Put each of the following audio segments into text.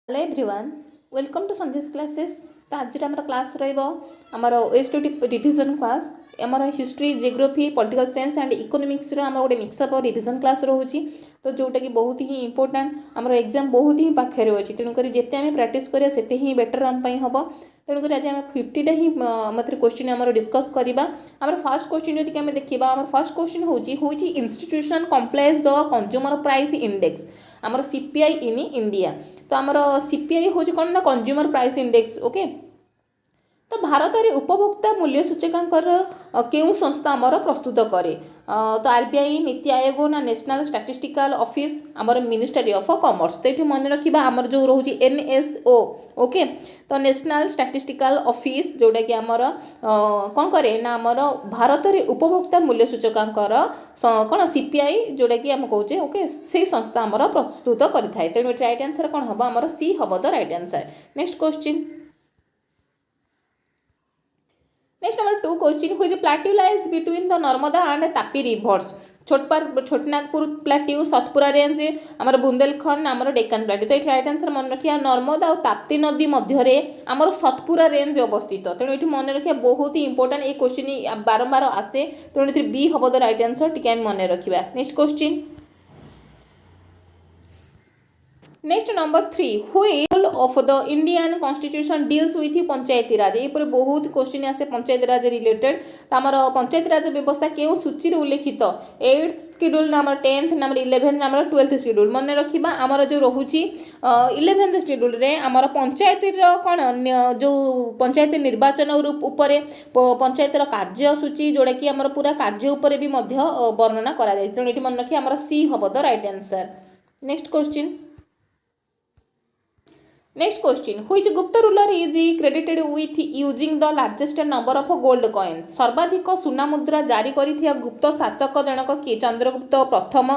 Hello everyone welcome to संदेश classes. तो आज आम क्लास रमर ओएसटीटी रिविजन क्लास आमर history geography political science and economics आम गोटे मिक्सअप रिविजन क्लास रोचे। तो जोटा कि बहुत ही इंपोर्टाट आमर एग्जाम बहुत ही पाखे अच्छी तेणुक जिते आम प्राक्ट करा से ही बेटर आम हम। तेणुक आज आम 50टा ही मतलब क्वेश्चन आम डिस्कस करवा। आम फर्स्ट क्वेश्चन जब आम देखा आम फर्स्ट क्वेश्चन हूँ institution complies the consumer price index आमर सीपीआई इन इंडिया। तो आमर सीपीआई हूँ कौन ना कंज्यूमर प्राइस इंडेक्स। ओके तो भारत में उपभोक्ता मूल्य सूचकांकर क्यों संस्था आमर प्रस्तुत करे। तो आरबीआई नीति आयोग ना नेशनल स्टैटिस्टिकल ऑफिस आमर मिनिस्ट्री ऑफ कॉमर्स। तो ये मन रखा आमर जो रोचे एनएसओ। ओके तो नेशनल स्टैटिस्टिकल ऑफिस जोटा कि आमर कौन करे ना आमर भारत में उपभोक्ता मूल्य सूचकांकर कौन सीपीआई जोटा कि आम कहे ओके से संस्था आमर प्रस्तुत करें। तेणु राइट आंसर कौन हम आमर सी हम the right answer. Next question next number 2 question हुई plateau lies between the Narmada and Tapi rivers Chotanagpur plateau Satpura range आमर बुंदेलखंड आमर डेक्कन प्लाट्यू। तो ये राइट आंसर मन रखिया नर्मदा और ताप्ती नदी मध्य आमर सतपुरा रेंज अवस्थित। तेणु ये मन रखिया बहुत ही इंपोर्टेंट ये क्वेश्चन बारंबार आसे तेणु बी हम द राइट आंसर टी मन रखा। Next question next number 3 which of the Indian constitution deals with Panchayati Raj. ये बहुत क्वेश्चन आसे पंचायती राज रिलेटेड। तो आमर पंचायती राज व्यवस्था क्यों सूची उल्लेखित 8th schedule number 10th number 11th number 12th schedule मन रखा। आमर जो रोचे 11th शेड्यूल रे आमर पंचायती कौन जो पंचायती निर्वाचन उपर पंचायतर कार्यसूची जोड़ा कि आमर पूरा कार्य उपर भी वर्णना करा जाय। तेणु ये मन रखिए आमर सी हम the right answer. Next question next question which Gupta ruler is credited with using the largest number of gold coins. सर्वाधिक सुना मुद्रा जारी करिथिया गुप्त शासक जनक किए चंद्रगुप्त प्रथम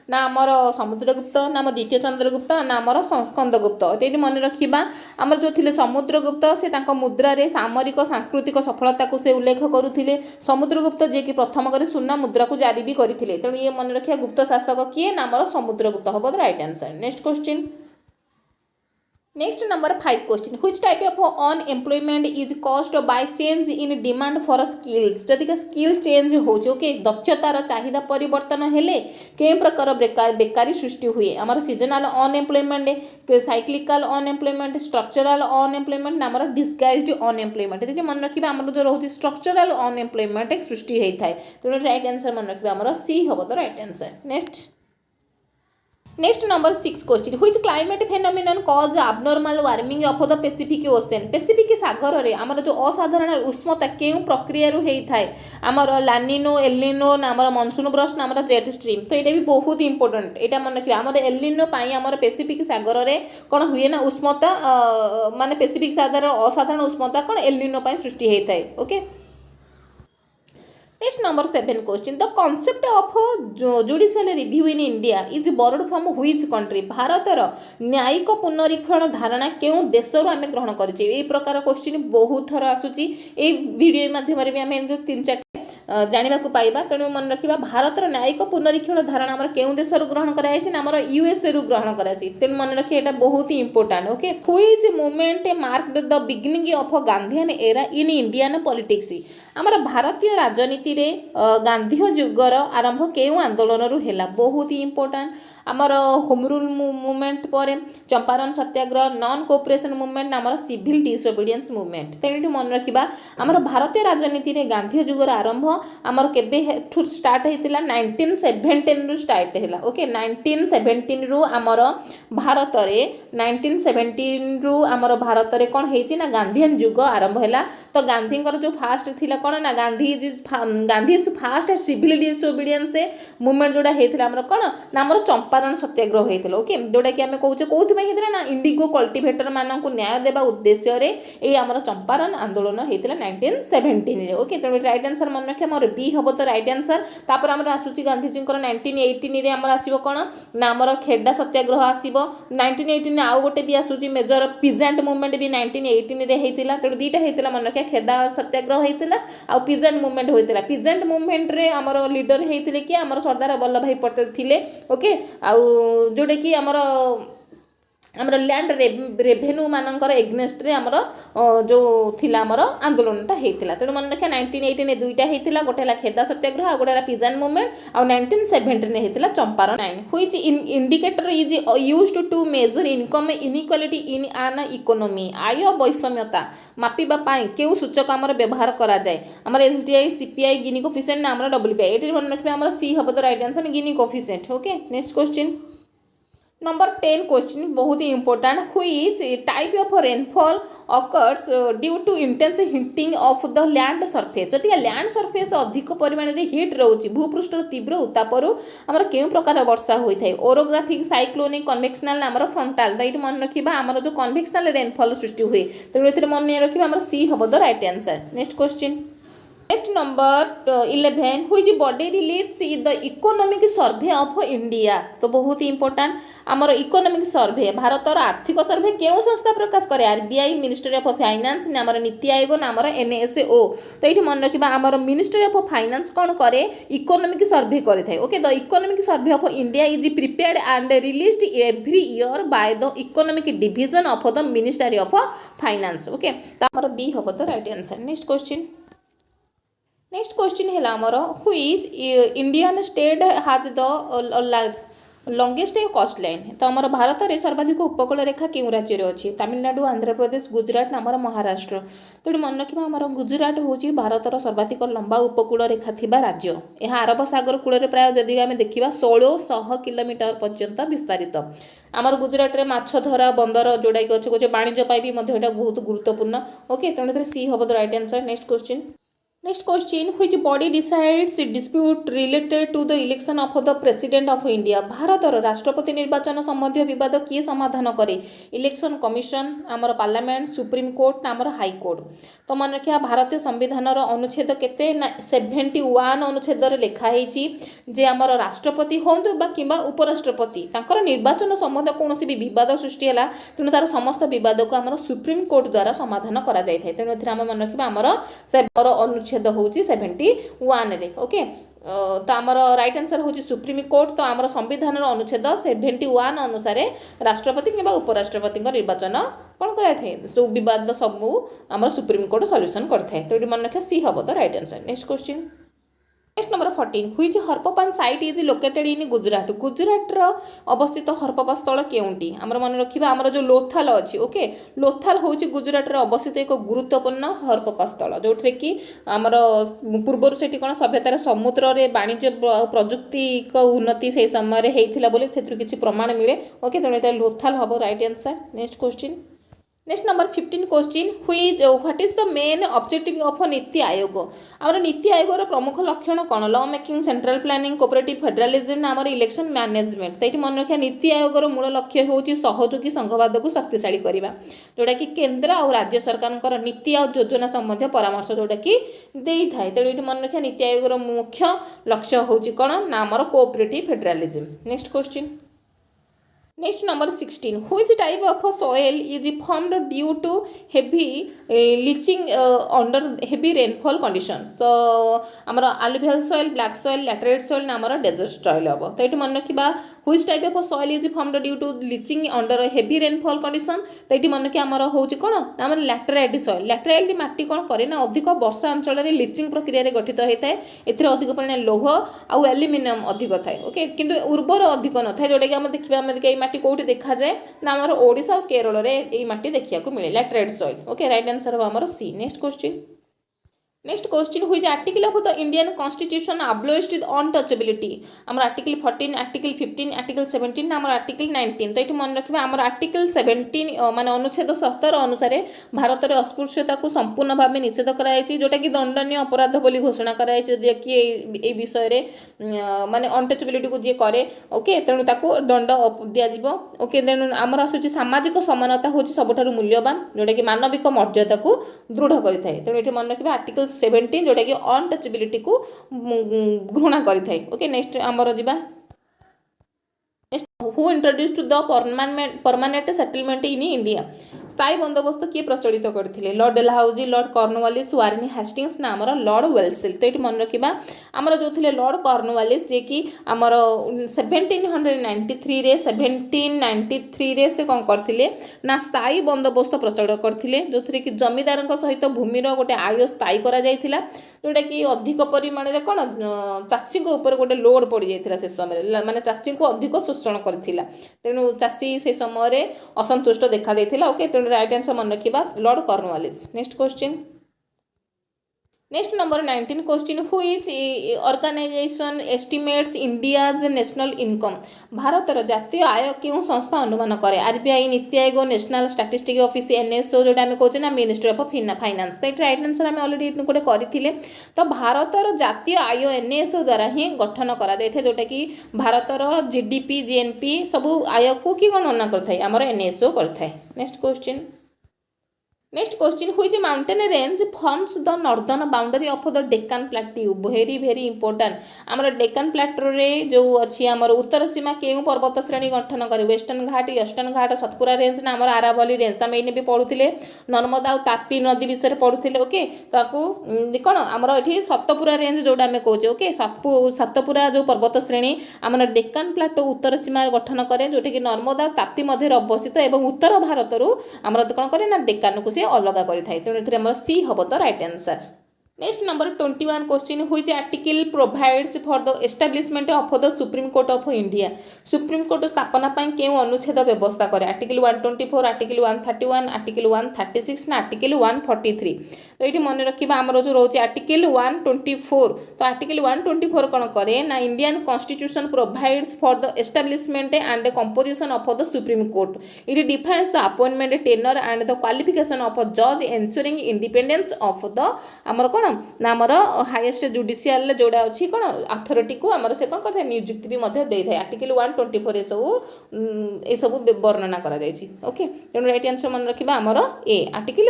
ना आमर समुद्रगुप्त ना आम द्वितीय चंद्रगुप्त ना आमर स्कंदगुप्त। तो मन रखा आमर जो थिले समुद्रगुप्त से तांको मुद्रा रे सामरिक सांस्कृतिक सफलता को से उल्लेख करुथिले। समुद्रगुप्त जे कि प्रथम करे सुना मुद्रा को जारी भी करथिले। तेणु ये मन रखिया गुप्त शासक किए ना आमर समुद्रगुप्त हम right answer. Next question next number 5 question which type of unemployment is caused by change in demand for skills. जदि का स्किल चेंज होचे ओके दक्षतार चाहिदा परिवर्तन हेले के प्रकार बेकारी सृष्टि हुए। आमर seasonal unemployment cyclical unemployment structural unemployment आमर डिस्गाइज्ड अनएम्प्लॉयमेंट। ये मन रखा आमर जो रोचे स्ट्रक्चरल अनएम्प्लॉयमेंट सृष्टि होता है। तेणु राइट आंसर मन रखा आमर सी हम the right answer. Next number 6 question which climate phenomenon cause abnormal warming of the Pacific ocean. Pacific सागर रे आमर जो असाधारण उष्णता केउ प्रक्रिया रु हेई थाए आमर लानिनो एलिनो ना आमर मनसून ब्रस्ट ना आमर जेट स्ट्रीम। तो ये भी बहुत इंपोर्टेंट एटा मन रखिबा आमर एलिनो पाई आमर पैसिफिक सागर रे कोन हुए ना उष्णता माने पैसिफिक सागर असाधारण उष्णता कोन एलिनो पाई सृष्टि हेई थाए। Okay next number 7 question the concept of judicial review in India is borrowed from which country. भारतर न्यायिक पुनरीक्षण धारणा क्यों देश आम ग्रहण करें। ये प्रकार क्वेश्चन बहुत थर आसूची ये वीडियो माध्यम भी आम 3-4 जाना पाइबा। तेणु मन रखा भारतर न्यायिक पुनरीक्षण धारणा आमर केउं देश ग्रहण कराई आमर यूएसए रु ग्रहण कराई। तेणु मन रखिए एटा बहुत ही important. Okay which movement marked the beginning of Gandhian era in Indian politics. आमर भारतीय राजनीति रे गांधी जुगर आरंभ केउं आंदोलन रु हेला बहुत ही इंपोर्टेंट। आमर होम रूल मूवमेंट पर चंपारण सत्याग्रह नॉन कोऑपरेशन मूवमेंट आमर सिविल डिसोबीडियंस मूवमेंट। तेणु मन रखा आमर भारतीय राजनीति रे गांधी जुगर आरंभ आमर केबे स्टार्ट होता 1917 रु स्टार्ट है। ओके 1917 रु आमर भारत रे 1917 रु आमर भारत रे कौन है ना गांधीयन जुग आरंभ है। तो गांधी जो फास्ट थिला कौन ना Gandhi fast civil disobedience movement जोड़ा होता आमर कौन ना आमर चंपारण सत्याग्रह होता। ओके जोटा कि आम कहे कौन होता ना इंडिगो कल्टिवेटर मानक न्याय देवा उद्देश्य रे ये आमर चंपारण आंदोलन होता 1917। ओके तेणु राइट आंसर मन रखिए मोर बी हम तो राइट आंसर। तापर आमर आसूची गांधीजी 1918 रे आमर आसीबो कोन ना आमर खेड़ा सत्याग्रह आसीबो 1918 आउ गोटे भी आसूची मेजर पिजेंट मूवमेंट भी 1918 रे हेतिला। तेणु दीटा हेतिला मन रखिए खेड़ा सत्याग्रह हेतिला आ पिजेंट मूवमेंट होइतिला। पिजेंट मूवमेंट रे आमर लीडर हेतिले कि आमर सरदार वल्लभ भाई पटेल थिले। ओके आ जोडे कि आमर आमर लैंड रेवेन्यू मानकर एग्नेस्ट रे आमर जो थिला आमर आंदोलनटा होता तेणु मन रखा 1918 दुईटा होता गोटे है खेदा सत्याग्रह आ गोटे पिजान मूवमेंट आ 1917 होता Champaran 9 which indicator is used to measure income inequality in an economy आय वैषम्यता मापिबा पाई केउ सूचक आमर व्यवहार करा जाए आमर एसडीआई सीपीआई गिनी कोफिशिएंट ना आमर डब्ल्यूपीआई एटी मन रखबे आमर सी हबो the right answer Gini coefficient okay next question number 10 question बहुत ही important which type of rainfall occurs due to intense heating of the land surface जदि लैंड सरफेस अधिक परिमाण में हीट रोचे भूपृष्ठ तीव्र उत्तापरू आमर केउं प्रकार वर्षा होता है ओरोग्राफिक साइक्लोनिक कन्वेक्शनल आमर फ्रंटाल तो ये मन रखा आमर जो कन्वेक्शनल रेनफॉल सृष्टि हुए तेणु ये मन रखा आमर सी हम the right answer next question next number 11 which body release the economic survey of India तो बहुत ही इंपोर्टेंट आमर इकोनॉमिक सर्वे भारतर आर्थिक सर्वे क्यों संस्था प्रकाश करे आरबीआई मिनिस्ट्री ऑफ फाइनेंस आमर नीति आयोग आमर एनएसओ तो ये मन रखा आमर मिनिस्ट्री ऑफ फाइनेंस कौन करे इकोनॉमिक सर्वे करे okay the economic survey of India is prepared and released every year by the economic division of the ministry of finance okay तो आमर बी हम the right answer next question next question है आमर which Indian state has the longest coast line तो आमर भारत में सर्वाधिक उपकूल रेखा क्यों राज्य अच्छी तमिलनाडु आंध्र प्रदेश गुजरात आमर महाराष्ट्र तेणु मन रखा आमर गुजरात हूँ भारतर सर्वाधिक लंबा उपकूल रेखा थिबा राज्य यह अरब सागर कूल प्राय जदि आम देखा 1600 किलोमीटर पर्यंत विस्तारित आमर गुजरात में माछ धरा बंदर जोड़ा कि अच्छे वाणिज्य बहुत गुरुत्वपूर्ण ओके तेणु सी हम the right answer next question next question which body decides dispute related to the election of the president of India भारतर राष्ट्रपति निर्वाचन संबंधी विवाद किए समाधान करे इलेक्शन कमिशन आमर पार्लियामेंट सुप्रीम कोर्ट आमर हाई कोर्ट तो मन रखा भारतीय संविधान अनुच्छेद केते 71 अनुच्छेद लिखाई जे आमर राष्ट्रपति हूँ कि उपराष्ट्रपति तांकर निर्वाचन संबंध कौन भी विवाद सृष्टि है तेणु तार समस्त विवाद को आमर सुप्रीम कोर्ट द्वारा समाधान करा जाय थाए तेणु एथिरे आम मन रखा आमर अनुच्छेद हूँ 71 रे ओके तो आमर राइट आंसर हूँ सुप्रीम कोर्ट तो आमर संविधान अनुच्छेद 71 अनुसार राष्ट्रपति कि उपराष्ट्रपति निर्वाचन कौन कराए सो विवाद सबू आमर सुप्रीम कोर्ट सॉल्यूशन करते तो ये मन रखा सी हम the right answer next question next number 14 which Harappan site is located in Gujarat Gujarat अवस्थित हरप्पा स्थल केउंटी आमर मन रखा आमर जो लोथाल अच्छी ओके लोथाल हूँ गुजरात अवस्थित एक गुरुत्वपूर्ण हरप्पा स्थल जो कि आमर पूर्वर से कौन सभ्यतार समुद्र रे वाणिज्य प्रजुक्तिक उन्नति से समय होता बोली से किसी प्रमाण मिले ओके तेणु लोथाल हम right answer next question next number 15 question what is the main objective of NITI Aayog आमर नीति आयोग प्रमुख लक्षण कौन law making central planning cooperative federalism आमर इलेक्शन मैनेजमेंट तो ये मन रखा नीति आयोग मूल लक्ष्य हूँ सहयोगी संघवाद को शक्तिशाली करवा जोटा कि केंद्र और राज्य सरकार नीति और योजना संबंधी परामर्श जोटा कि दे थाए तेणु ये मन रखा नीति आयोग मुख्य लक्ष्य हूँ कौन ना आमर cooperative federalism next question next number 16 which type of soil is formed due to heavy leaching under heavy rainfall condition तो आमर alluvial soil black soil laterite soil आमर डेजर्ट सॉइल हम तो ये मन रखा which type of soil is formed due to leaching under heavy rainfall condition तो ये मन रखा आमर हूँ कौन आम लैटेराइट सॉइल लैटेराइट माटी कौन करे ना अधिक वर्षा अंचल में लीचिंग प्रक्रिया गठित होता है एथिरे अधिक परिमाण लौह आउ एल्युमिनियम अधिक थाए ओके किंतु उर्वर अधिक न था जोटा कि आम देखा माटी कौटी देखा जाए ना आमर ओडिशा और केरल में ये माटी देखा मिले laterite soil okay right answer हम आमर C next question next question which article of the Indian constitution abolished untouchability आमर आर्टिकल 14 आर्टिकल 15 आर्टिकल 17 आमर आर्टिकल 19 तो ये मन रखा आमर आर्टिकल 17 माने अनुच्छेद 17 अनुसार भारत में अस्पृश्यता को संपूर्ण भाव निषेध कराई जोटा कि दंडनीय अपराध बोली घोषणा कराई कि विषय माने अनटचेबिलिटी को जी करे ओके तेणु ताको दंड दिज्व ओके तेणु आमर आसूँ सामाजिक समानता हूँ सबुठ मूल्यवान जोटा कि मानविक मर्यादा को दृढ़ करता है तेणु ये मन रखा आर्टिकल 17 जोटा कि अनटचेबिलिटी को घृणा करें ओके नेक्स्ट आमर जीवा who introduced the permanent settlement in India स्थायी बंदोबस्त किए प्रचलित करथिले Lord Dalhousie Lord Cornwallis Warren Hastings ना आमर लॉर्ड वेल्सेल तो ये मन रखा आमर जो थे लॉर्ड कॉर्नवालिस जे कि आमर 1793 रे 1793 रे से कौन करथिले ना स्थायी बंदोबस्त प्रचलित करथिले जो थे कि जमीदार सहित भूमिर गोटे आय स्थायी करा जायथिला जोटा कि अधिक परिमाण रे कौन चाषी ऊपर गोटे लोड पड़ जाता से समय माने चाषी को अधिक शोषण करथिला तेणु चाषी से समय असंतुष्ट देखा देथिला ओके तेणु राइट आंसर मन रखिबा Lord Cornwallis next question next number 19 question which organisation estimates India's national income भारतर जातीय आय क्यों संस्था अनुमान करे RBI NITI Aayog national statistics office NSO जोटा आम कहते ना मिनिस्ट्री ऑफ फाइनान्स तो राइट आंसर आम ऑलरेडी गोटे करथिले तो भारतर जातीय आय एनएसओ द्वारा ही गठन करा जायथे जोटा कि भारतर जीडीपी जीएनपी सबू आय को कि गणना करथाय हमर एनएसओ करथाय next question which mountain range forms the northern boundary of the Deccan plateau very important आमर डेक्कन प्लेट्यू रे जो अच्छी आमर उत्तर सीमा केउ पर्वत श्रेणी गठन करे वेस्टर्न घाट ईस्टर्न घाट सतपुरा रेंज ना आमर आरावली रेंज तमे एने भी पढुथिले नर्मदा और तापी नदी विषय पढुथिले ओके ताकू कोन आमर एठी सतपुरा रेंज जोडा हमें कहूचे ओके सतपुरा जो पर्वत श्रेणी आमर डेक्कन प्लेट्यू उत्तर सीमा गठन करे जोटे कि नर्मदा तापी मध्य अवस्थित एवं उत्तर भारत रु आमर कोन करे ना डेक्कन को अलग करें तेणु सी हम the right answer next number 21 question which article provides for the establishment of the supreme court of India supreme court स्थापना पाई केउ अनुच्छेद व्यवस्था करे आर्टिकल 124 आर्टिकल 131 आर्टिकल 136 ना आर्टिकल 143 तो ये मन रखा आमर जो रोचे आर्टिकल 124 तो आर्टिकल 124 कौन करे ना Indian constitution provides for the establishment and composition of the supreme court it defines the appointment tenure and the qualification of जज एन्श्योरिंग इंडिपेंडेंस ऑफ द आमर कौन ना आमर हाईएस्ट जुडिशियल जोड़ा अच्छी कौन अथॉरिटी को आमर से कौन करता नियुक्ति भी दे थाए आर्टिकल 124 ये सब वर्णना करा जायछि ओके तेणु राइट आंसर मन रखिबा आमर ए आर्टिकल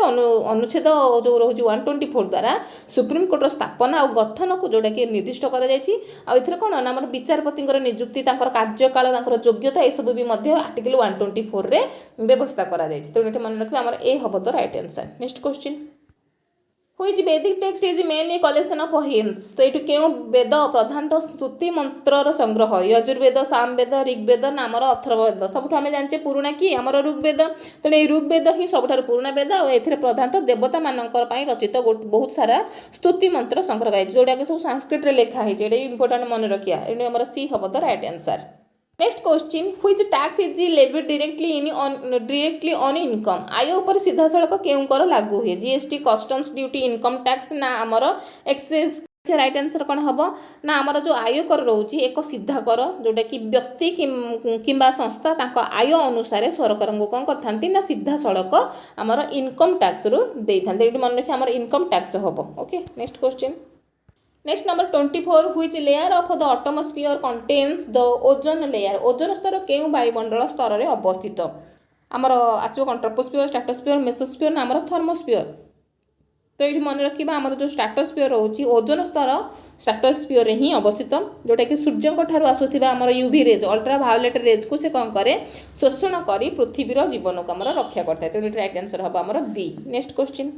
अनुच्छेद जो रोज 124 द्वारा सुप्रीम कोर्टर स्थापना और गठन को जोड़ा कि निर्दिष्ट करा जायछि आ इथरे कोन ना आमर विचारपति नियुक्ति तांकर कार्यकाल तांकर योग्यता ये सब भी आर्टिकल 124 रे व्यवस्था करा जायछि तेणु मन रखिबा आमर ए हबो तो right answer next question which Vedic text is mainly collection of hymns तो ये क्यों वेद प्रधानतः स्तुति मंत्र संग्रह यजुर्वेद सामवेद ऋग्वेद नामर अथर्ववेद सबुठ आम जाने पुराणा कि आमर ऋग्वेद तेणु ये ऋग्वेद ही सबुठ पुराणा वेद और ए प्रधानतः देवता मानक रचित बहुत सारा स्तुति मंत्र संग्रह गाई जोटा कि सब संस्कृत लिखाई ये इंपोर्टाट मन रखिया ये सी हम the right answer next question which tax is levied directly on income आय उपर सीधा सड़क केउ कर लागू हुए GST customs duty income tax ना आमर एक्सेस राइट आंसर कौन हम ना आमर जो आय कर रोचे एक सीधा कर जोटा कि व्यक्ति किंबा संस्था तांको आय अनुसार सरकार को कौन करथांती ना सीधा सड़क आमर इनकम टैक्स रु देई थांते एटी मन रखि आमर इनकम टैक्स हम okay next question next number 24 which layer of the atmosphere contains the ozone layer ozone स्तर केउ वायुमंडल स्तर रे अवस्थित आमर आसो कौन ट्रोपोस्फियर स्ट्रेटोस्फियर मेसोस्फियर ना आमर थर्मोस्फियर तो ये मन रखा आमर जो स्ट्रेटोस्फियर रोचे ओजोन स्तर स्ट्रेटोस्फियर रे ही अवस्थित जोटा कि सूर्य ठार आसुथिबा आमर UV rays ultra violet rays को से कौन करे शोषण करी पृथ्वीर जीवन को आमर रक्षा करता है तो राइट आंसर हम आमर B next question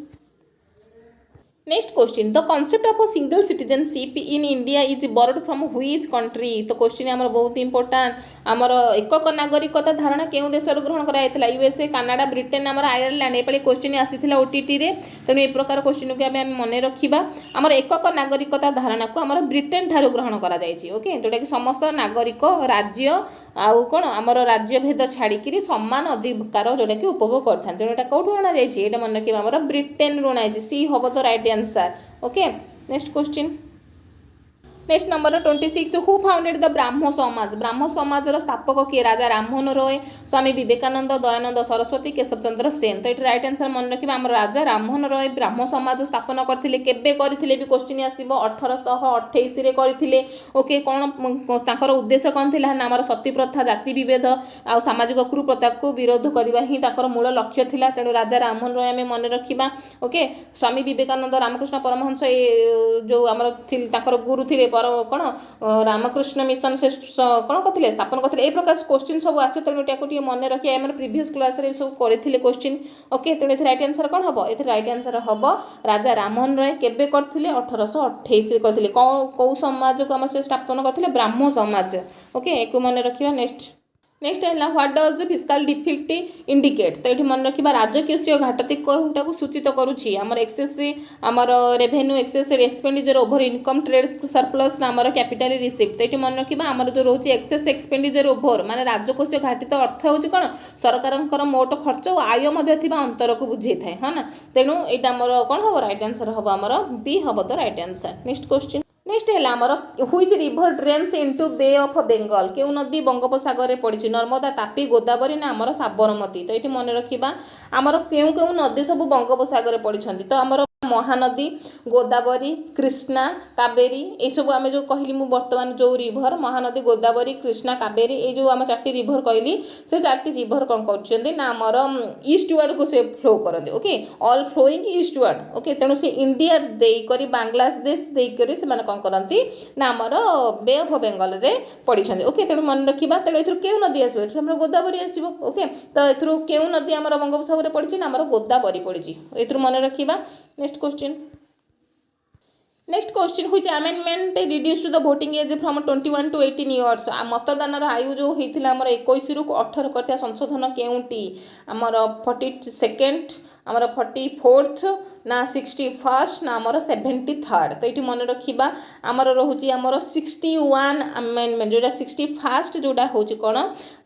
next question the concept of a single citizenship in India is borrowed from which country तो क्वेश्चन आमर बहुत इंपोर्टेंट आमर एकक नागरिकता धारणा केउ देश ग्रहण कराइला यूएसए कनाडा ब्रिटेन आमर आयरलैंड ये क्वेश्चन आसीथिला ओटीटी रे तेणु ए प्रकार क्वेश्चन को आम मन रखा आमर एकक नागरिकता धारणा को आमर ब्रिटेन ठारू ग्रहण करा जायछि ओके जोटा कि समस्त नागरिक राज्य आउ कौन आमर राज्य भेद छाड़ी समान अधिकार जोटा कि उपभोग करते तेणु यहाँ कौटू अणा जाए मन रखा आमर ब्रिटेन रू अणाई सी हम the right answer okay next question next number 26 who founded the Brahmo Samaj स्थापक किए राजा राममोहन रॉय स्वामी विवेकानंद दयानंद सरस्वती केशव चंद्र सेन तो ये राइट आंसर मन रखा आम राजा राममोहन रॉय ब्राह्म समाज स्थापन करते केबे करथिले भी क्वेश्चन आसीबो 1828 रे करथिले ओके कौन उद्देश्य कौन थिला ना आमर सती प्रथा जाति विभेद आ सामाजिक कुप्रथा को विरोध करबा ही ताकर मूल लक्ष्य थिला तेणु राजा राममोहन रॉय आम मन रखा ओके स्वामी विवेकानंद रामकृष्ण परमहंस जो आमर ताकर गुरु थिले कौन रामकृष्ण मिशन से कौन करते स्थापन करते ए प्रकार क्वेश्चन सब आसे तेणु या मन रखिए आम प्रीवियस क्लास रे सब करते क्वेश्चन ओके तेणु ये राइट आंसर कौन हम ये राइट आंसर हम राजा राममोहन राय केबे करथिले 1828 करथिले कौ समाज को हम से स्थापन करथिले ब्राह्मण समाज ओके एक मन रखिबा नेक्स्ट है व्हाट डज फिस्काल डिफिकल्टी इंडिकेट तो ये मन रखा राजकोषीय घाटती कौटा को सूचित करुच्ची आमर एक्सेस आमर revenue excess expenditure over income trade surplus आमर कैपिटल रिसीप्ट तो ये मन रखा आमर जो रोचे एक्सेस एक्सपेंडिचर ओभर माने राजकोषीय घाटी तो अर्थ हूँ कौन सरकार मोट खर्च और आय अंतर को बुझे थाए हाँ ना तेणु यहाँ आमर कौन हम राइट आंसर हम आमर बी हम the right answer next question next है आमर which river drains into Bay of Bengal क्यों नदी बंगोपसागर में पड़ी नर्मदा तापी गोदावरी ना आमर साबरमती तो ये मन रखा आमर क्यों क्यों नदी सब बंगोपसागर में पड़ी तो आमर महानदी गोदावरी कृष्णा कावेरी ये सब आम जो कहली मु बर्तमान जो रिभर महानदी गोदावरी कृष्णा कावेरी ये जो आम 4टी रिभर कहली से 4टी रिभर कौन कर आमर ईस्टवर्ड को से फ्लो करते okay all flowing eastward okay तेणु से इंडिया देकर बांग्लादेश देकर से कौन करती ना आमर बे ऑफ बेंगल रे पड़ी ओके तेणु मन रखा तेणु ए क्यों नदी आसो ये गोदावरी आसो ओके तो ए क्यों नदी आम बंगोपसागर में पड़ी आमर गोदावरी पड़ी ए मन रखा नेक्स्ट क्वेश्चन नेक्स्ट क्वेश्चन हुई amendment reduce to the voting age from 21 to 18 years मतदान आयु जो होता आमर 21 रु 18 करता संशोधन केउटी आमर 42nd आमर 44th ना 61st ना आमर 73rd तो ये मन रखा आमर रोचे आमर 61 अमेंडमेंट जोटा 61st जोटा हूँ कौन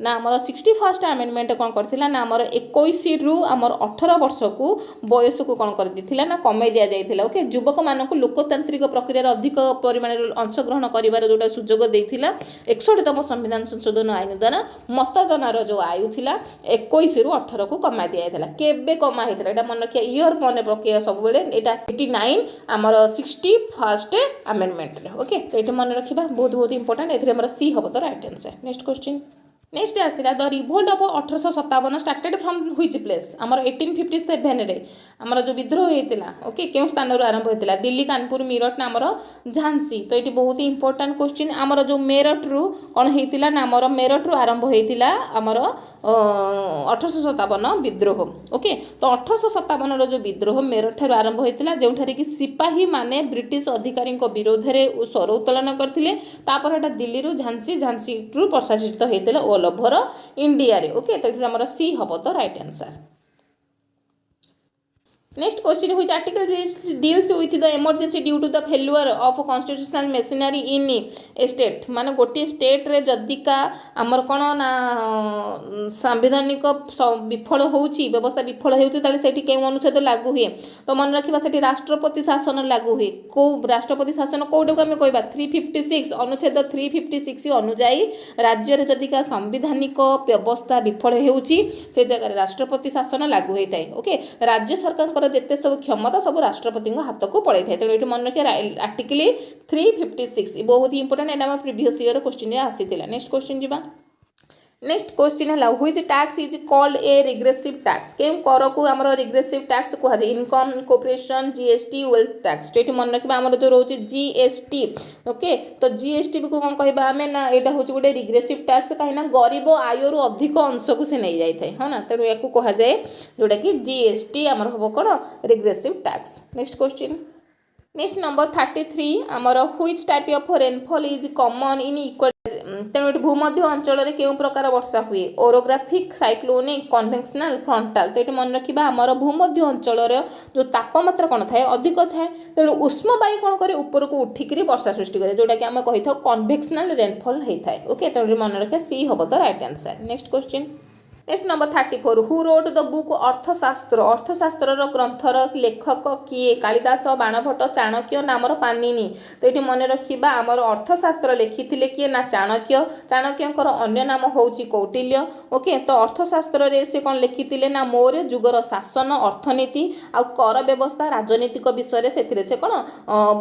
ना आमर 61st अमेंडमेंट कौन करथिला ना आमर 21 रु आमर 18 वर्ष को बयस को कौन कर देथिला ना कमे दिया जाइथिला ओके युवक मानक लोकतांत्रिक प्रक्रिया अधिक परिमाण अंशग्रहण करिवार जोटा सुजोग देथिला 61तम संविधान संशोधन आईन द्वारा मतदान जो आयु थिला 21 रु 18 को कमा दिया जाइथिला केबे कमा हेतिला एटा मन रखिया ईयर मन प्रक्रिया सब बेले एटा 89 आमर 61st अमेंडमेंट ओके तो ये मन रखा बहुत इंपोर्टेंट ए आमर सी हम तो right answer next question next आसला the revolt of 1857 started from which place आमर 1857 रे आमर जो विद्रोह होता ओके क्यों स्थान आरंभ होता दिल्ली कानपुर मीरठ ना आमर झांसी तो ये बहुत इंपोर्टेंट क्वेश्चन आमर जो मेरठ रु कौन होता ना आमर मेरठ रु आरंभ होता आमर 1857 विद्रोह ओके तो 1857 जो विद्रोह मेरठ ठार आरंभ होता जो कि सिपाही माने ब्रिटिश अधिकारी विरोध में स्वर उत्तोलन करते दिल्ली रु झांसी झांसी रु प्रशासित होता ऑल ओवर इंडिया रे ओके तो ये सी हम तो राइट आंसर नेक्स्ट क्वेश्चन हुई article deals with the emergency due to the failure of constitutional machinery in a state माने गोटे स्टेट रे जदिका आमर कौन ना सांविधानिक विफल होउची व्यवस्था विफल होउची ताले सेठी केउ अनुच्छेद लागू हुए तो मन रखिबा सेठी राष्ट्रपति शासन लागू हुए को राष्ट्रपति शासन कोडा को हम कहबा 356 अनुच्छेद 356 अनुसार राज्य रे जदिका सांविधानिक व्यवस्था विफल होउची से जगह राष्ट्रपति शासन लागू होइताय ओके राज्य सरकार जिते सब क्षमता सब राष्ट्रपति हाथ को पड़े थाए तेणु ये मन रखिए आर्टिकल 356 बहुत ही इंपोर्टेंट एटा प्रीवियस ईयर क्वेश्चन आसी नेक्स्ट क्वेश्चन जी नेक्स्ट क्वेश्चन है which tax is called a regressive tax क्यों कर को आमर रिग्रेसिव टैक्स कह जाए income corporation GST wealth tax तो ये मन रखा आमर जो रोचे जीएसटी ओके तो जीएसटी को कौन कहबा आमे ना एटा होचे गोटे रिग्रेसिव टैक्स कहीं गरीब आय रु अधिक अंश को से नहीं जाए हाँ ना तेणु या कह जाए जोटा कि जीएसटी आमर हम कौन regressive tax next question next number 33 आमर which type of rainfall is common in equator तेणु भूमध्य अंचल में केउं प्रकार वर्षा हुए ओरोग्राफिक साइक्लोनिक कन्वेंशनल फ्रंटाल तो ये मन रखा आमर भूमध्य अंचल जो तापमात्रा कौन थाए अधिक थाए तेणु उष्म वायु कौन करे ऊपर को उठिकी वर्षा सृष्टि करे जोटा कि आम कही था कन्वेक्शनल रेनफॉल होता है ओके तेणु मन रखा सी हम तो right answer next question next number 34 who wrote the book अर्थशास्त्र ग्रंथर लेखक किए कालिदास बाणभट्ट चाणक्य नामर पाणिनि तो ये मन रखा आमर अर्थशास्त्र लिखी किए ना चाणक्यंकर अन्य नाम होची कौटिल्य ओके तो अर्थशास्त्र रे से कौन लिखी ना मौर्य जुगर शासन अर्थनीति आ कर व्यवस्था राजनीतिक विषय से कौन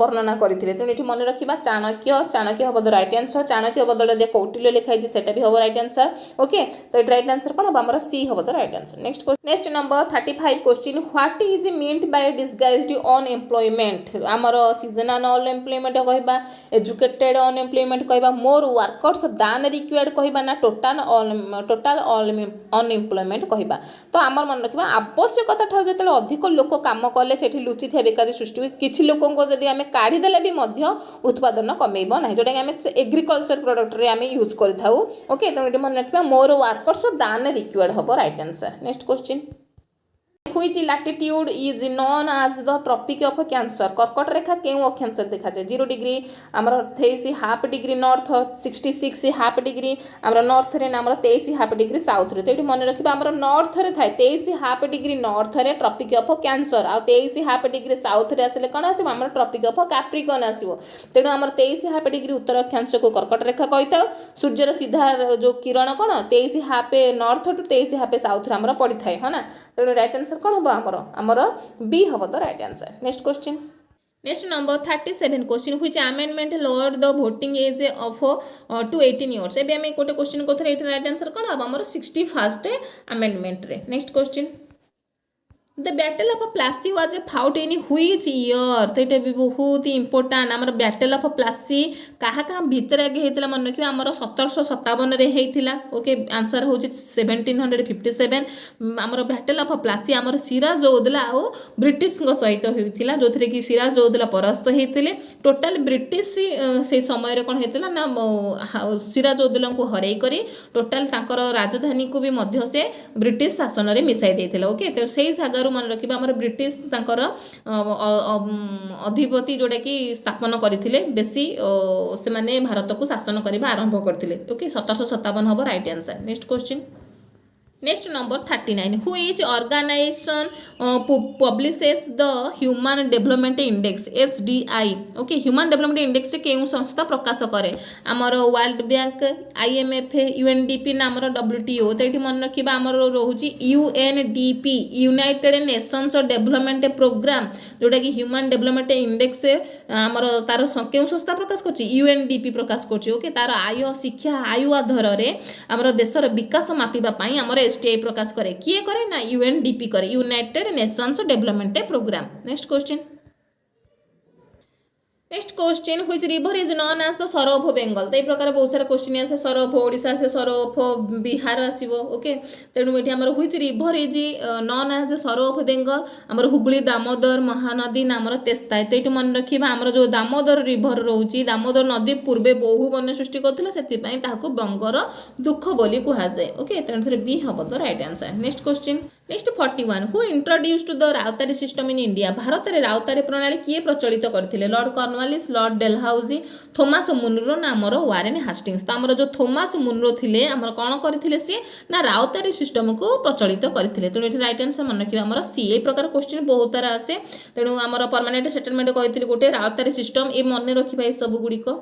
वर्णना करते तेणु ये मन रखा चाणक्य हम राइट आंसर चाणक्य बदल कौटिल्य लिखाई से भी हम राइट आंसर ओके तो ये राइट आंसर कौन हम आमर सी हम the right answer. Next number 35 question what is meant by disguised unemployment आमर सीजनल अनएम्प्लॉयमेंट कहबा एजुकेटेड अनएम्प्लॉयमेंट कहबा मोर वर्कर्स दान रिक्वायर्ड कहबा ना टोटाल अनएम्प्लॉयमेंट कहबा। तो आमर मन रखा आवश्यकता ठार जो अधिक लोक काम कले से लुचि था बेकारी सृष्टि हुए किसी लोक जदि आम काढ़ीदेले भी उत्पादन कमेब ना जोटा आम एग्रिकल्चर प्रोडक्ट रे आम यूज करता ओके। तो मन रखा मोर वर्कर्स दान रिक्वायर्ड हम right answer. Next question which latitude is known as the tropic of cancer कर्कट रेखा क्यों अक्षांश देखा जाए 0 डिग्री आमर 23 half degree north 66 half degree आमर नॉर्थ रे आमर 23 हाफ डिग्री साउथ रे। तो ये मन रखा आमर नॉर्थ रे थाए 23 हाफ डिग्री नॉर्थ रे ट्रॉपिक ऑफ कैंसर आ 23 हाफ डिग्री साउथ रे आसिले कौन आसो आमर ट्रॉपिक ऑफ कैप्रिकॉर्न आसो। तेणु आमर 23 हाफ डिग्री उत्तर अक्षांश को कर्कट रेखा कही था। सूर्यर सीधा जो किरण कौन 23 half north to 23 half south रे आमर पड़ी थाए है ना। तेणु राइट आंसर कौन हम आमर बी हम the right answer. Next question next number 37 question which amendment lower the voting age of to 18 years एबे हम गोटे क्वेश्चन को राइट आंसर कौन हम आमर 61st अमेंडमेंट रे। Next question the battle of Plassey was fought in which year. तो ये भी बहुत इंपोर्टाट आमर बैटल ऑफ प्लासी कहा कहाँ भितर आगे होता मन रखिए आमर 1757 रे होता ओके। आंसर हूँ 1757 आमर बैटल ऑफ प्लासी आमर सिराजउद्दौला और ब्रिटिश सहित होता जो थे कि सिराजउद्दौला परास्त होते टोटाल ब्रिटिश से समय कौन होता ना सिराजउद्दौला को हरई कर टोटाल राजधानी को भी मध्य से ब्रिटिश शासन में मिसाई देते ओके। तो से जगह मन रखा आम ब्रिटिश अधिपति जोटा कि स्थापन करते बेसी से माने भारत को शासन करने आरंभ करते ओके। 1757 हम right answer. Next question next number 39 which organization publishes the human development index HDI okay. Human development index रे केउ संस्था प्रकाश करे आमर वर्ल्ड बैंक IMF UNDP ना आमर WTO। तो ये मन रखा आमर रोचे UNDP United Nations development programme जोटा कि ह्यूमन डेवलपमेंट इंडेक्स आमर तार केउ संस्था प्रकाश कर UNDP प्रकाश कर ओके। तार आय शिक्षा आयु आधार में आमर देशर विकास मापिबा आमर STI प्रकाश करे किए करे ना UNDP करे United Nations development programme. Next question next question which river is known as the sorrow of Bengal. तो ये प्रकार बहुत सारा क्वेश्चन आसे सर ऑफ ओडिशा आसे सर ऑफ बिहार आसीबो ओके। तेणु ये आमर which river is known as the sorrow of Bengal आमर हुगली दामोदर महानदी ना आमर तेस्ता। तो ये मन रखा आमर जो दामोदर रिवर रोची दामोदर नदी पूर्वे बहु बन्य सृष्टि करथिला सेतिपई ताहाकू बंगर दुख बोली कुहा जाए ओके। तेणु बी हम the right answer. Next question next 41 who introduced the ryotwari system in India. भारत में राउतारी प्रणाली किए प्रचलित करथिले Lord Cornwallis Lord Dalhousie Thomas Munro ना आमर वारेन हास्टिंग्स। तो आमर जो थॉमस मुनरो थिले आमर कौन करथिले सी ना राउतारी सिस्टम को प्रचलित करथिले। तेणु ये राइट आंसर मन रखिबा आमर सी। ए प्रकार क्वेश्चन बहुत सारा आसे तेणु आमर परमानेंट सेटलमेंट कहिथिले गोटे राउतारी सिस्टम ए मन रखिबा ए सब गुड़िक।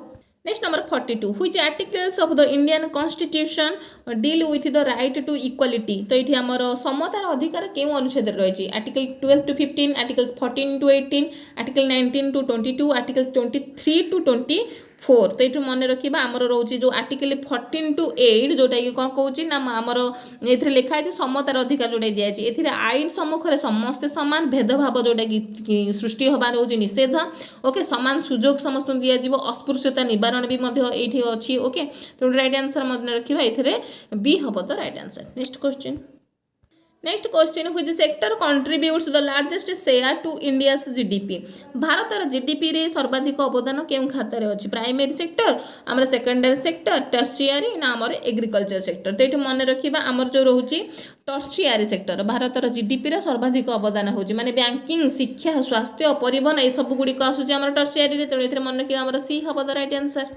Next number 42 which articles of the Indian constitution deal with the right to equality. तो ये आमर समतार अधिकार क्यों अनुच्छेद रही article 12 to 15 article 14 to 18 article 19 to 22 article 23 to 24। तो ये मन रखा आमर रोचे जो आर्टिकल 14 टू 8 जोटा कि कौन कौन ना आमर ये लिखाई समतार अधिकार जोटा दिखाई ए आईन सम्मुखें समस्ते सामान भेदभाव जोटा कि सृष्टि हबार हो निषेध ओके। सामान सुजोग समस्त दिज्व अस्पृश्यता निवारण भी ये अच्छी ओके। तो राइट आंसर मन रखा ये बी हम the right answer. Next question next question which sector contributes the largest share to India's GDP। भारतर GDP रे सर्वाधिक अवदान केउं खातार अछि प्राइमरी सेक्टर आमर सेकेंडरी सेक्टर टर्शियरी ना आमर एग्रीकल्चर सेक्टर। तो ये मन रखा आमर जो रोचे टर्शियरी सेक्टर भारतर GDP रे सर्वाधिक अवदान होची माने बैंकिंग शिक्षा स्वास्थ्य परिवहन ये सब गुड़िक आसूची आमर टर्शियरी रे। तेणु मन रखा आमर सी हम the right answer.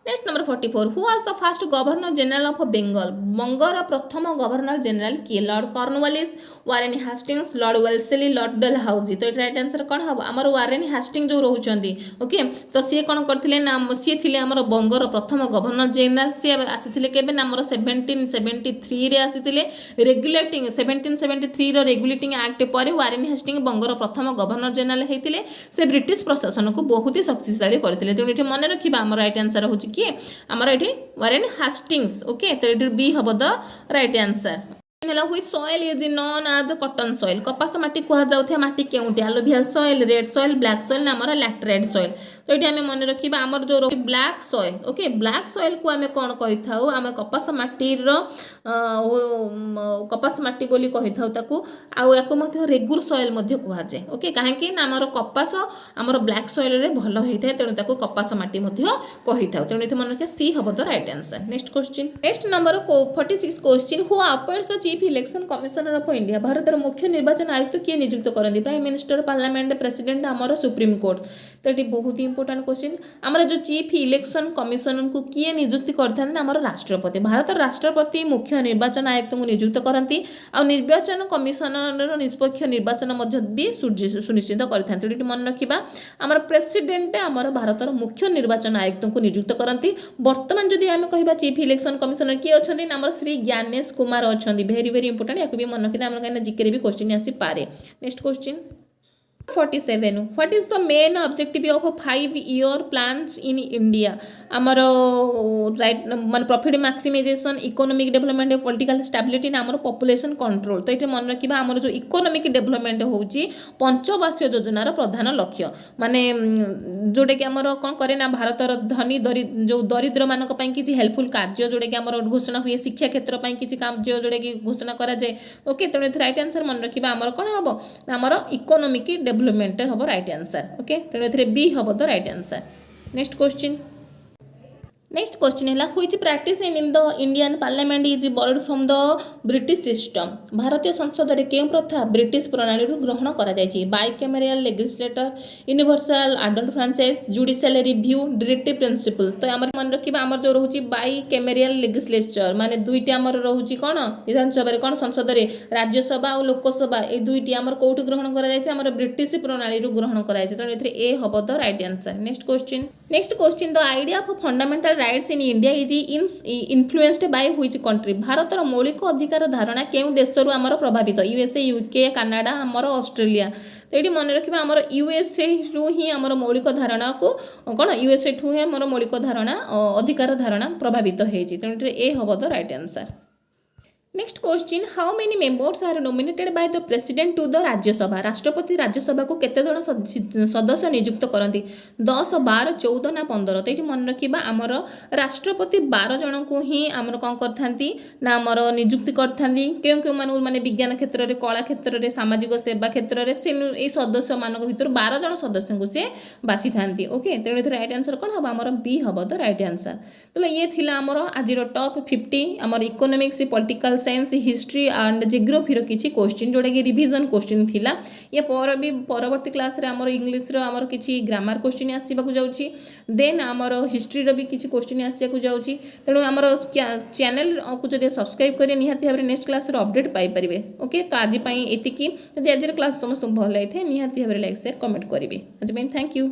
Next number 44 who was the first governor general of Bengal. Bangar प्रथम गवर्नर जनरल किए Lord Cornwallis Warren Hastings Lord Wellesley Lord Dalhousie. तो राइट आंसर कौन हम आमर वारेन हास्टिंग जो रोचंदी ओके। तो सी कौन करथिले ना सी थिले आमर बंगर प्रथम गवर्नर जनरल सी आसीथिले केबे ना आमर 1773 रे आसीथिले रेगुलेटिंग 1773 रो रेगुलेटिंग एक्ट पर वारेन हास्टिंग बंगर प्रथम गवर्नर जनरल हेतिले से ब्रिटिश प्रशासन को बहुत ही शक्तिशाली करथिले। तेणु ये मन रखिबा आमर राइट आंसर होची किए आमर ये वारेन हास्टिंग्स ओके तो ये बी हम the right answer which soil is known as cotton soil कपास माटी कह जाउथिया माटी केउटी alluvial soil red soil black soil ना हमर लैटराइट सॉइल तो ये आम मन रखा आमर जो black soil okay black soil को आम कौन कही था आम कपास माटीर कपास माटी बोली कही था आउ रेगुर सॉइल कहुए ओके कहीं आमर कपास आमर ब्लैक सॉइल रे भल होता है तेणु कपास माटी कही था तेणु ये मन रखिए सी हम the right answer next question next number 46 question who appoints the chief election commissioner of India Bharat मुख्य निर्वाचन आयुक्त किए नियुक्त करती प्राइम मिनिस्टर पार्लियामेंट प्रेसिडेंट आमर सुप्रीम कोर्ट तो ये बहुत इंपोर्टेंट क्वेश्चन आमर जो चीफ इलेक्शन कमिशनर को किए नियुक्ति करते आमर राष्ट्रपति भारत राष्ट्रपति मुख्य निर्वाचन आयुक्त को नियुक्त करती आ निर्वाचन कमिशनर निष्पक्ष निर्वाचन भी सुनिश्चित करते मन रखा आमर प्रेसिडेंट आमर भारत मुख्य निर्वाचन आयुक्त को नियुक्त करती बर्तमान जदि आम कह चीफ इलेक्शन कमिशनर किए अच्छा आमर श्री ज्ञानेश कुमार अच्छा भेरी भेरी इंपोर्टेंट या भी मन रखिए कहीं जिके भी क्वेश्चन आसीपे next question 47 what is the main objective of 5-year plans in India आमर राइट मान profit maximisation economic development political stability आमर पॉपुलेशन कंट्रोल तो ये मन रखा आमर जो इकोनॉमिक डेवलपमेंट होची पंचवार्षिक योजनार प्रधान लक्ष्य माने जोटा कि आमर कौन करे ना भारतर धनी जो दरिद्र मानक पई किछि हेल्पफुल कार्य जोटा कि आमर घोषणा हुए शिक्षा क्षेत्र पई किछि कार्य जोटा कि घोषणा करा जाए ओके तेणु राइट आंसर मन रखा आमर कौन हम आमर इकोनॉमिक डेवलपमेंट हम राइट आंसर ओके तेणु बी हम the right answer next question next question है which practice in the Indian parliament is borrowed from the British system भारतीय संसद रे केउ प्रथा ब्रिटिश प्रणाली ग्रहण करा जायछि bicameral legislature universal adult franchise judicial review directive principle तो हमर मन रखिबा हमर जो रहउछि बाइकैमेरियल लेजिस्लेचर माने दुईटी हमर रहउछि कोन विधानसभा रे कोन संसद रे राज्यसभा और लोकसभा ए दुईटी हमर कोउट ग्रहण करा जायछि हमर ब्रिटिश प्रणाली ग्रहण करा जायछि तो एथरे ए हबो the right answer next question the idea of fundamental rights in India is influenced by which country भारतर मौलिक अधिकार धारणा केउ देशरु आमर प्रभावित यूएसए यूके कनाडा आमर ऑस्ट्रेलिया तो ये मन रखा आमर यूएसए रु ही आमर मौलिक धारणा को कौन यूएसए ठू ही आमर मौलिक धारणा अधिकार धारणा प्रभावित होती तेणु ए हम the right answer next question how many members are nominated by the president to the Rajya Sabha राष्ट्रपति राज्यसभा को केते जन सदस्य नियुक्त करती 10 12 14 ना 15 तो ये मन रखा आमर राष्ट्रपति 12 जन को ही आमर कौन करथांती ना आमर नियुक्ति करथांती केउ केउ मानु माने विज्ञान क्षेत्र में कला क्षेत्र में सामाजिक सेवा क्षेत्र में से ए सदस्य मान भर 12 जन सदस्य को से बाछि थांती ओके तेणु ये राइट आंसर कौन हम आमर बी हम द राइट आंसर तो ये थिला आमर आज टॉप 50 आमर economics political science history and geography किसी क्वेश्चन जोटा कि रिवीजन क्वेश्चन थिला ये पर भी परवर्ती क्लास रे आमर इंग्लिश रो आमर किछि ग्रामर क्वेश्चन आसीबाकू जाउछि देन आमर हिस्ट्री रो भी किछि क्वेश्चन आसीबाकू जाउछि तेणु आमर चैनल को जदि सब्सक्राइब करिए निहाती भाबरे नेक्स्ट क्लास रो अपडेट पाई परिबे ओके तो आज पई एतिकी जदि आज क्लास समस्त भल लाइथे निहाती भाबरे लाइक शेयर कमेंट करिवे आज पई थैंक यू।